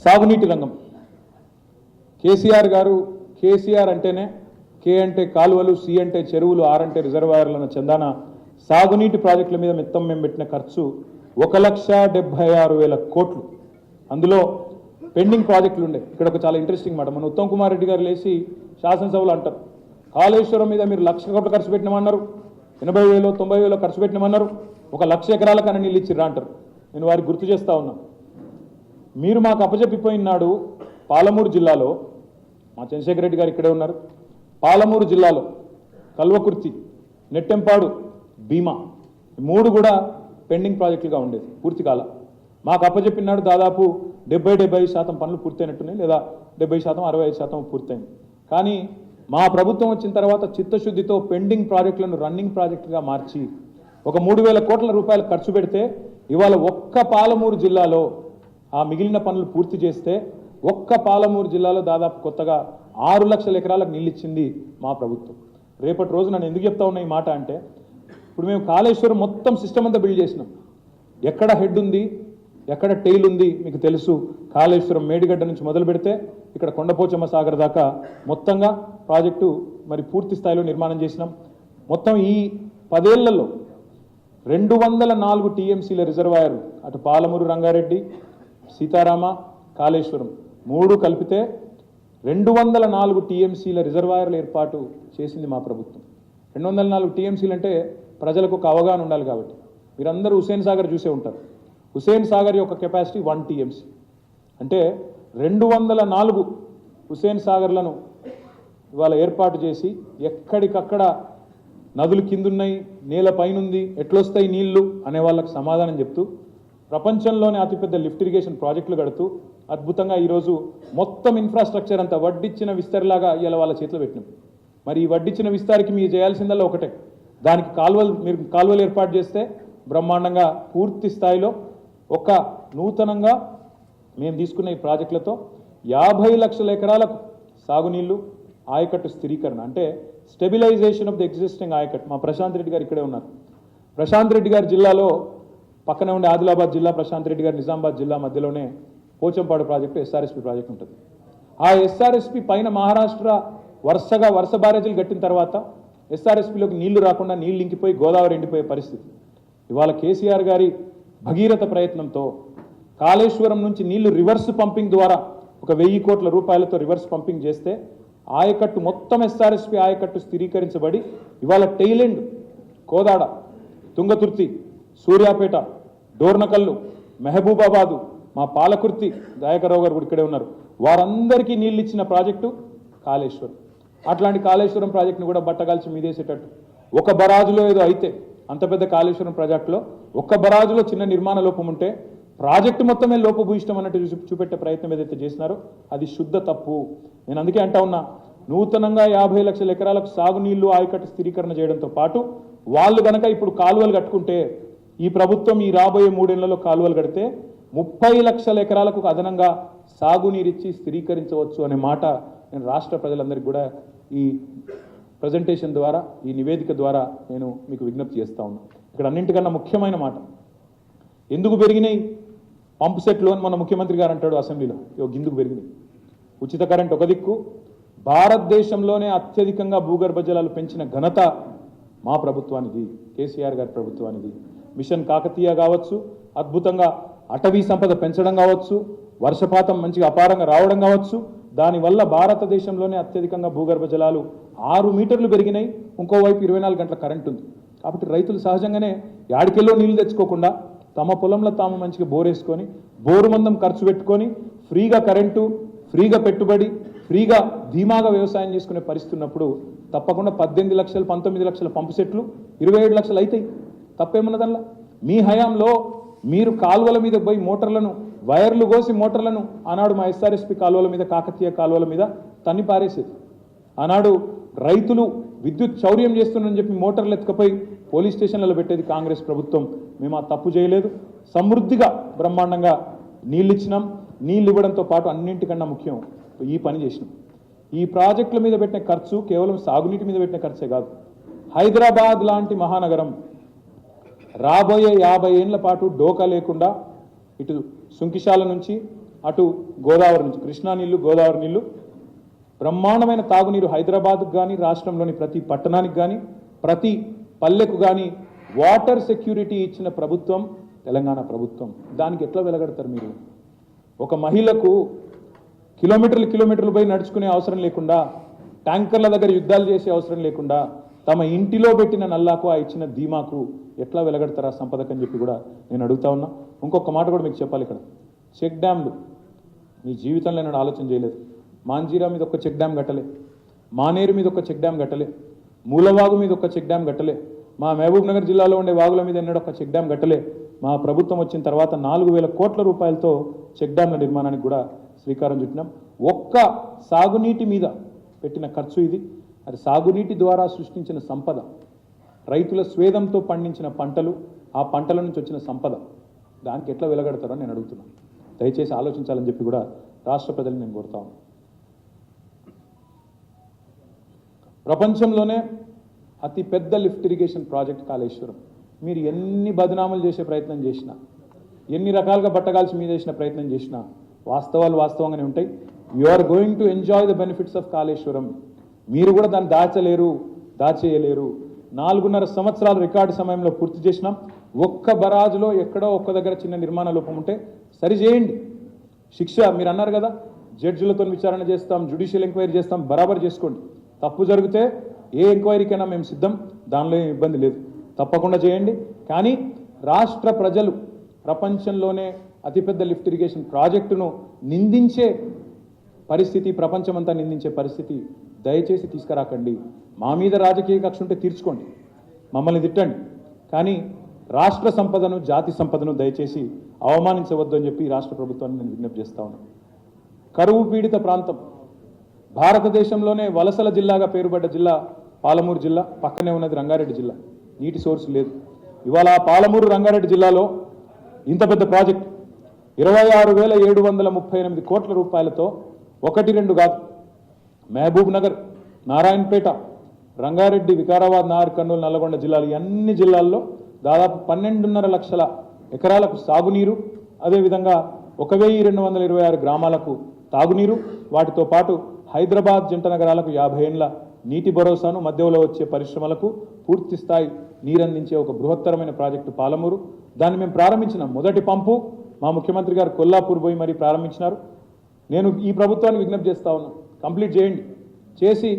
సాగునీటి రంగం కేసీఆర్ గారు కేసీఆర్ అంటేనే కే అంటే కాలువలు, సి అంటే చెరువులు, ఆర్ అంటే రిజర్వాయర్లను చందాన సాగునీటి ప్రాజెక్టుల మీద మొత్తం మేము పెట్టిన ఖర్చు 1,76,000 కోట్లు. అందులో పెండింగ్ ప్రాజెక్టులు ఉండే. ఇక్కడ ఒక చాలా ఇంట్రెస్టింగ్ మాట, మన ఉత్తమ్ కుమార్ రెడ్డి గారు లేచి శాసనసభలో అంటారు, కాళేశ్వరం మీద మీరు 1,00,000 కోట్లు ఖర్చు పెట్టినామన్నారు, 80,000 90,000 ఖర్చు పెట్టినామన్నారు, 1,00,000 ఎకరాలకన్నా నీళ్ళు ఇచ్చిర్రా అంటారు. నేను వారికి గుర్తు చేస్తా ఉన్నా, మీరు మాకు అప్పచెప్పిపోయినాడు పాలమూరు జిల్లాలో, మా చంద్రశేఖర్ రెడ్డి గారు ఇక్కడే ఉన్నారు, పాలమూరు జిల్లాలో కల్వకుర్తి, నెట్టెంపాడు, భీమా, మూడు కూడా పెండింగ్ ప్రాజెక్టులుగా ఉండేది, పూర్తి కాల. మాకు అప్పచెప్పినాడు దాదాపు 70-75% పనులు పూర్తయినట్టున్నాయి, లేదా 70% 65% పూర్తయింది. కానీ మా ప్రభుత్వం వచ్చిన తర్వాత చిత్తశుద్ధితో పెండింగ్ ప్రాజెక్టులను రన్నింగ్ ప్రాజెక్టుగా మార్చి ఒక 3,000 కోట్ల రూపాయలు ఖర్చు పెడితే ఇవాళ ఒక్క పాలమూరు జిల్లాలో ఆ మిగిలిన పనులు పూర్తి చేస్తే ఒక్క పాలమూరు జిల్లాలో దాదాపు కొత్తగా 6 లక్షల ఎకరాలకు నీళ్ళు ఇచ్చింది మా ప్రభుత్వం. రేపటి రోజు నన్ను ఎందుకు చెప్తా ఉన్నా ఈ మాట అంటే, ఇప్పుడు మేము కాళేశ్వరం మొత్తం సిస్టమ్ అంతా బిల్డ్ చేసినాం. ఎక్కడ హెడ్ ఉంది, ఎక్కడ టెయిల్ ఉంది మీకు తెలుసు. కాళేశ్వరం మేడిగడ్డ నుంచి మొదలు పెడితే ఇక్కడ కొండపోచమ్మ సాగర్ దాకా మొత్తంగా ప్రాజెక్టు మరి పూర్తి స్థాయిలో నిర్మాణం చేసినాం. మొత్తం ఈ 10 ఏళ్లలో 204 టీఎంసీల రిజర్వాయర్లు, అటు పాలమూరు రంగారెడ్డి, సీతారామ, కాళేశ్వరం మూడు కలిపితే 204 టీఎంసీల రిజర్వాయర్ల ఏర్పాటు చేసింది మా ప్రభుత్వం. 204 టీఎంసీలు అంటే ప్రజలకు ఒక అవగాహన ఉండాలి కాబట్టి, మీరందరూ హుస్సేన్ సాగర్ చూసే ఉంటారు. హుస్సేన్ సాగర్ యొక్క కెపాసిటీ 1 టీఎంసీ అంటే 204 హుస్సేన్ సాగర్లను ఇవాళ ఏర్పాటు చేసి ఎక్కడికక్కడ నదులు కిందున్నాయి, నేల పైనుంది, ఎట్లొస్తాయి నీళ్లు అనే వాళ్ళకు సమాధానం చెప్తూ ప్రపంచంలోనే అతిపెద్ద లిఫ్ట్ ఇరిగేషన్ ప్రాజెక్టులు కడుతూ అద్భుతంగా ఈరోజు మొత్తం ఇన్ఫ్రాస్ట్రక్చర్ అంతా వడ్డిచ్చిన విస్తరిలాగా ఇలా వాళ్ళ చేతిలో పెట్టినాం. మరి ఈ వడ్డిచ్చిన విస్తారికి మీరు చేయాల్సిందల్లా ఒకటే, దానికి మీరు కాలువలు ఏర్పాటు చేస్తే బ్రహ్మాండంగా పూర్తి స్థాయిలో ఒక నూతనంగా మేము తీసుకున్న ఈ ప్రాజెక్టులతో 50 లక్షల ఎకరాలకు సాగునీళ్లు, ఆయకట్టు స్థిరీకరణ అంటే స్టెబిలైజేషన్ ఆఫ్ ది ఎగ్జిస్టింగ్ ఆయకట్టు. మా ప్రశాంత్ రెడ్డి గారు ఇక్కడే ఉన్నారు. ప్రశాంత్ రెడ్డి గారి జిల్లాలో పక్కనే ఉండే ఆదిలాబాద్ జిల్లా, ప్రశాంత్ రెడ్డి గారి నిజామాబాద్ జిల్లా మధ్యలోనే పోచంపాడు ప్రాజెక్టు, ఎస్ఆర్ఎస్పి ప్రాజెక్టు ఉంటుంది. ఆ ఎస్ఆర్ఎస్పి పైన మహారాష్ట్ర వరుస బ్యారేజీలు కట్టిన తర్వాత ఎస్ఆర్ఎస్పిలోకి నీళ్లు రాకుండా నీళ్లు ఇంకిపోయి గోదావరి ఎండిపోయే పరిస్థితి. ఇవాళ కేసీఆర్ గారి భగీరథ ప్రయత్నంతో కాళేశ్వరం నుంచి నీళ్లు రివర్స్ పంపింగ్ ద్వారా ఒక 1,000 కోట్ల రూపాయలతో రివర్స్ పంపింగ్ చేస్తే ఆయకట్టు మొత్తం ఎస్ఆర్ఎస్పి ఆయకట్టు స్థిరీకరించబడి ఇవాళ టెయిలెండ్, కోదాడ, తుంగతుర్తి, సూర్యాపేట, డోర్నకల్లు, మహబూబాబాదు, మా పాలకుర్తి, దయాకర్రావు గారు కూడా ఇక్కడే ఉన్నారు, వారందరికీ నీళ్ళు ఇచ్చిన ప్రాజెక్టు కాళేశ్వరం. అట్లాంటి కాళేశ్వరం ప్రాజెక్టును కూడా బట్టగాల్చి మీదేసేటట్టు ఒక బరాజులో ఏదో అయితే, అంత పెద్ద కాళేశ్వరం ప్రాజెక్టులో ఒక్క బరాజులో చిన్న నిర్మాణ లోపం ఉంటే ప్రాజెక్టు మొత్తమే లోపభూయిష్టం అన్నట్టు చూపెట్టే ప్రయత్నం ఏదైతే చేసినారో అది శుద్ధ తప్పు. నేను అందుకే అంటా ఉన్నా, నూతనంగా 50 లక్షల ఎకరాలకు సాగునీళ్లు, ఆయకట్టు స్థిరీకరణ చేయడంతో పాటు వాళ్ళు గనక ఇప్పుడు కాలువలు కట్టుకుంటే, ఈ ప్రభుత్వం ఈ రాబోయే 3 ఏళ్లలో కాలువలు కడితే 30 లక్షల ఎకరాలకు అదనంగా సాగునీరిచ్చి స్థిరీకరించవచ్చు అనే మాట నేను రాష్ట్ర ప్రజలందరికీ కూడా ఈ ప్రజెంటేషన్ ద్వారా, ఈ నివేదిక ద్వారా నేను మీకు విజ్ఞప్తి చేస్తా ఉన్నా. ఇక్కడ అన్నింటికన్నా ముఖ్యమైన మాట, ఎందుకు పెరిగినాయి పంపు సెట్లు అని మన ముఖ్యమంత్రి గారు అంటాడు అసెంబ్లీలో. గిందుకు పెరిగినాయి. ఉచిత కరెంట్ ఒక దిక్కు, భారతదేశంలోనే అత్యధికంగా భూగర్భ జలాలు పెంచిన ఘనత మా ప్రభుత్వానిది, కేసీఆర్ గారి ప్రభుత్వానిది. మిషన్ కాకతీయ కావచ్చు, అద్భుతంగా అటవీ సంపద పెంచడం కావచ్చు, వర్షపాతం మంచిగా అపారంగా రావడం కావచ్చు, దానివల్ల భారతదేశంలోనే అత్యధికంగా భూగర్భ జలాలు 6 మీటర్లు పెరిగినాయి. ఇంకోవైపు 24 గంటల కరెంట్ ఉంది. కాబట్టి రైతులు సహజంగానే యాడికెళ్ళో నీళ్లు తెచ్చుకోకుండా తమ పొలంలో తాము మంచిగా బోరేసుకొని, బోరు మందం ఖర్చు పెట్టుకొని, ఫ్రీగా కరెంటు, ఫ్రీగా పెట్టుబడి, ఫ్రీగా ధీమాగా వ్యవసాయం చేసుకునే పరిస్థితి ఉన్నప్పుడు తప్పకుండా 18 లక్షలు 19 లక్షల పంపు సెట్లు 27 లక్షలు అవుతాయి. తప్పేమున్నదల్లా. మీ హయాంలో మీరు కాలువల మీద పోయి మోటార్లను, వైర్లు కోసి మోటార్లను ఆనాడు మా ఎస్ఆర్ఎస్పి కాలువల మీద, కాకతీయ కాలువల మీద తన్ని పారేసేది. ఆనాడు రైతులు విద్యుత్ చౌర్యం చేస్తున్నారని చెప్పి మోటార్లు ఎత్తుకపోయి పోలీస్ స్టేషన్లలో పెట్టేది కాంగ్రెస్ ప్రభుత్వం. మేము ఆ తప్పు చేయలేదు. సమృద్ధిగా బ్రహ్మాండంగా నీళ్ళు ఇచ్చినాం. నీళ్ళు ఇవ్వడంతో పాటు అన్నింటికన్నా ముఖ్యం ఈ పని చేసినాం. ఈ ప్రాజెక్టుల మీద పెట్టిన ఖర్చు కేవలం సాగునీటి మీద పెట్టిన ఖర్చే కాదు. హైదరాబాద్ లాంటి మహానగరం రాబోయే 50 ఏళ్ల పాటు డోకా లేకుండా ఇటు సుంకిశాల నుంచి అటు గోదావరి నుంచి కృష్ణా నీళ్లు గోదావరి నీళ్లు బ్రహ్మాండమైన తాగునీరు హైదరాబాద్కు కానీ రాష్ట్రంలోని ప్రతి పట్టణానికి కానీ ప్రతి పల్లెకు కానీ వాటర్ సెక్యూరిటీ ఇచ్చిన ప్రభుత్వం తెలంగాణ ప్రభుత్వం. దానికి ఎట్లా వెలగడతారు మీరు? ఒక మహిళకు కిలోమీటర్లు పోయి నడుచుకునే అవసరం లేకుండా, ట్యాంకర్ల దగ్గర యుద్ధాలు చేసే అవసరం లేకుండా తమ ఇంటిలో పెట్టిన నల్లాకు ఆ ఇచ్చిన ధీమాకు ఎట్లా వెలగడతారా సంపదకని చెప్పి కూడా నేను అడుగుతా ఉన్నా. ఇంకొక మాట కూడా మీకు చెప్పాలి. ఇక్కడ చెక్ డ్యామ్లు మీ జీవితంలో నేను ఆలోచన చేయలేదు. మాంజీరా మీద ఒక చెక్ డ్యామ్ కట్టలే, మానేరు మీద ఒక చెక్ డ్యామ్ కట్టలే, మూలవాగు మీద ఒక చెక్ డ్యామ్ కట్టలే, మా మహబూబ్ నగర్ జిల్లాలో ఉండే వాగుల మీద ఎన్నడూ ఒక చెక్ డ్యామ్ కట్టలే. మా ప్రభుత్వం వచ్చిన తర్వాత 4,000 కోట్ల రూపాయలతో చెక్ డ్యామ్ల నిర్మాణానికి కూడా శ్రీకారం చుట్టినాం. ఒక్క సాగునీటి మీద పెట్టిన ఖర్చు ఇది. అది సాగునీటి ద్వారా సృష్టించిన సంపద, రైతుల స్వేదంతో పండించిన పంటలు, ఆ పంటల నుంచి వచ్చిన సంపద, దానికి ఎట్లా వెలగడతారో నేను అడుగుతున్నాను. దయచేసి ఆలోచించాలని చెప్పి కూడా రాష్ట్ర ప్రజలను నేను కోరుతా ఉన్నాను. ప్రపంచంలోనే అతి పెద్ద లిఫ్ట్ ఇరిగేషన్ ప్రాజెక్ట్ కాళేశ్వరం. మీరు ఎన్ని బదనాములు చేసే ప్రయత్నం చేసినా, ఎన్ని రకాలుగా బట్టగాల్సి మీద చేసిన ప్రయత్నం చేసినా వాస్తవాలు వాస్తవంగానే ఉంటాయి. You are going to enjoy the benefits of Kaleshwaram. మీరు కూడా దాన్ని దాచేయలేరు. 4.5 సంవత్సరాల రికార్డు సమయంలో పూర్తి చేసినాం. ఒక్క బరాజులో ఎక్కడో ఒక్క దగ్గర చిన్న నిర్మాణ లోపం ఉంటే సరి చేయండి. శిక్ష మీరు అన్నారు కదా, జడ్జిలతో విచారణ చేస్తాం, జ్యుడిషియల్ ఎంక్వైరీ చేస్తాం, బరాబర్ చేసుకోండి. తప్పు జరిగితే ఏ ఎంక్వైరీకైనా మేము సిద్ధం, దానిలో ఏం ఇబ్బంది లేదు, తప్పకుండా చేయండి. కానీ రాష్ట్ర ప్రజలు ప్రపంచంలోనే అతిపెద్ద లిఫ్ట్ ఇరిగేషన్ ప్రాజెక్టును నిందించే పరిస్థితి, ప్రపంచమంతా నిందించే పరిస్థితి దయచేసి తీసుకురాకండి. మా మీద రాజకీయ కక్ష ఉంటే తీర్చుకోండి, మమ్మల్ని తిట్టండి, కానీ రాష్ట్ర సంపదను, జాతి సంపదను దయచేసి అవమానించవద్దు అని చెప్పి రాష్ట్ర ప్రభుత్వాన్ని నేను విజ్ఞప్తి చేస్తా ఉన్నాను. కరువు పీడిత ప్రాంతం, భారతదేశంలోనే వలసల జిల్లాగా పేరుపడ్డ జిల్లా పాలమూరు జిల్లా. పక్కనే ఉన్నది రంగారెడ్డి జిల్లా. నీటి సోర్స్ లేదు. ఇవాళ పాలమూరు రంగారెడ్డి జిల్లాలో ఇంత పెద్ద ప్రాజెక్ట్ 26,738 కోట్ల రూపాయలతో 1-2 కాదు, మహబూబ్ నగర్, నారాయణపేట, రంగారెడ్డి, వికారాబాద్, నాగర్ కర్నూలు, నల్లగొండ జిల్లాలు, ఈ అన్ని జిల్లాల్లో దాదాపు 12.5 లక్షల ఎకరాలకు సాగునీరు, అదేవిధంగా 1,226 గ్రామాలకు తాగునీరు, వాటితో పాటు హైదరాబాద్ జంట నగరాలకు 50 ఏళ్ల నీటి భరోసాను, మధ్యలో వచ్చే పరిశ్రమలకు పూర్తి స్థాయి నీరందించే ఒక బృహత్తరమైన ప్రాజెక్టు పాలమూరు. దాన్ని మేము ప్రారంభించినాం. మొదటి పంపు మా ముఖ్యమంత్రి గారు కొల్లాపూర్ పోయి మరీ ప్రారంభించినారు. నేను ఈ ప్రభుత్వాన్ని విజ్ఞప్తి చేస్తా ఉన్నాను, కంప్లీట్ చేయండి. చేసి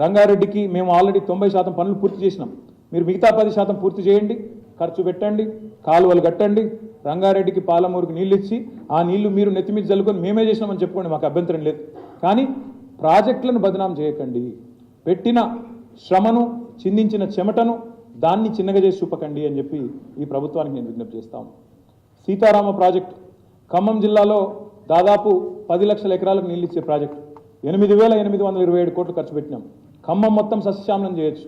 రంగారెడ్డికి మేము ఆల్రెడీ 90% పనులు పూర్తి చేసినాం. మీరు మిగతా 10% పూర్తి చేయండి, ఖర్చు పెట్టండి, కాలువలు కట్టండి, రంగారెడ్డికి పాలమూరుకి నీళ్ళు ఇచ్చి ఆ నీళ్లు మీరు నెత్తిమీద జల్లుకొని మేమే చేసినామని చెప్పుకోండి, మాకు అభ్యంతరం లేదు. కానీ ప్రాజెక్టులను బదనాం చేయకండి. పెట్టిన శ్రమను, చిందించిన చెమటను దాన్ని చిన్నగా చేసి చూపకండి అని చెప్పి ఈ ప్రభుత్వానికి నేను విజ్ఞప్తి చేస్తాను. సీతారామ ప్రాజెక్టు ఖమ్మం జిల్లాలో దాదాపు 10 లక్షల ఎకరాలకు నీళ్ళు ఇచ్చే ప్రాజెక్టు. 8,827 కోట్లు ఖర్చు పెట్టినాం. ఖమ్మం మొత్తం సస్యశ్యామలం చేయొచ్చు.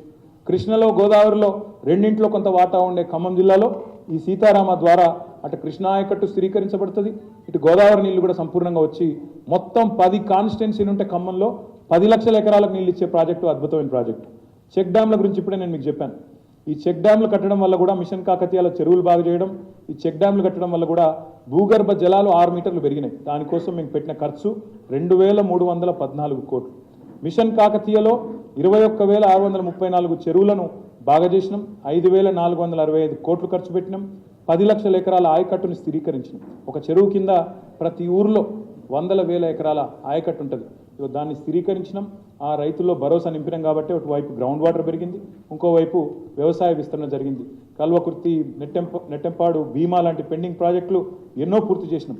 కృష్ణలో, గోదావరిలో రెండింటిలో కొంత వాటా ఉండే ఖమ్మం జిల్లాలో ఈ సీతారామ ద్వారా అటు కృష్ణా ఆయకట్టు స్థిరీకరించబడుతుంది, ఇటు గోదావరి నీళ్లు కూడా సంపూర్ణంగా వచ్చి మొత్తం 10 కాన్స్టిట్యున్సీలు ఉంటే ఖమ్మంలో 10 లక్షల ఎకరాలకు నీళ్ళు ఇచ్చే ప్రాజెక్టు, అద్భుతమైన ప్రాజెక్టు. చెక్ డ్యామ్ల గురించి ఇప్పుడే నేను మీకు చెప్పాను. ఈ చెక్ డ్యామ్లు కట్టడం వల్ల కూడా మిషన్ కాకతీయాల చెరువులు బాగు చేయడం, ఈ చెక్ డ్యామ్లు కట్టడం వల్ల కూడా భూగర్భ జలాలు 6 మీటర్లు పెరిగినాయి. దానికోసం మేము పెట్టిన ఖర్చు 2,314 కోట్లు. మిషన్ కాకతీయలో 21,634 చెరువులను బాగా చేసినాం. 5,465 కోట్లు ఖర్చు పెట్టినాం. 10 లక్షల ఎకరాల ఆయకట్టును స్థిరీకరించినాం. ఒక చెరువు కింద ప్రతి ఊర్లో 100,000 ఎకరాల ఆయకట్టు ఉంటుంది. దాన్ని స్థిరీకరించినాం. ఆ రైతుల్లో భరోసా నింపినాం కాబట్టి ఒకవైపు గ్రౌండ్ వాటర్ పెరిగింది, ఇంకోవైపు వ్యవసాయ విస్తరణ జరిగింది. కల్వకుర్తి, నెట్టెంపాడు, భీమా లాంటి పెండింగ్ ప్రాజెక్టులు ఎన్నో పూర్తి చేసినాం.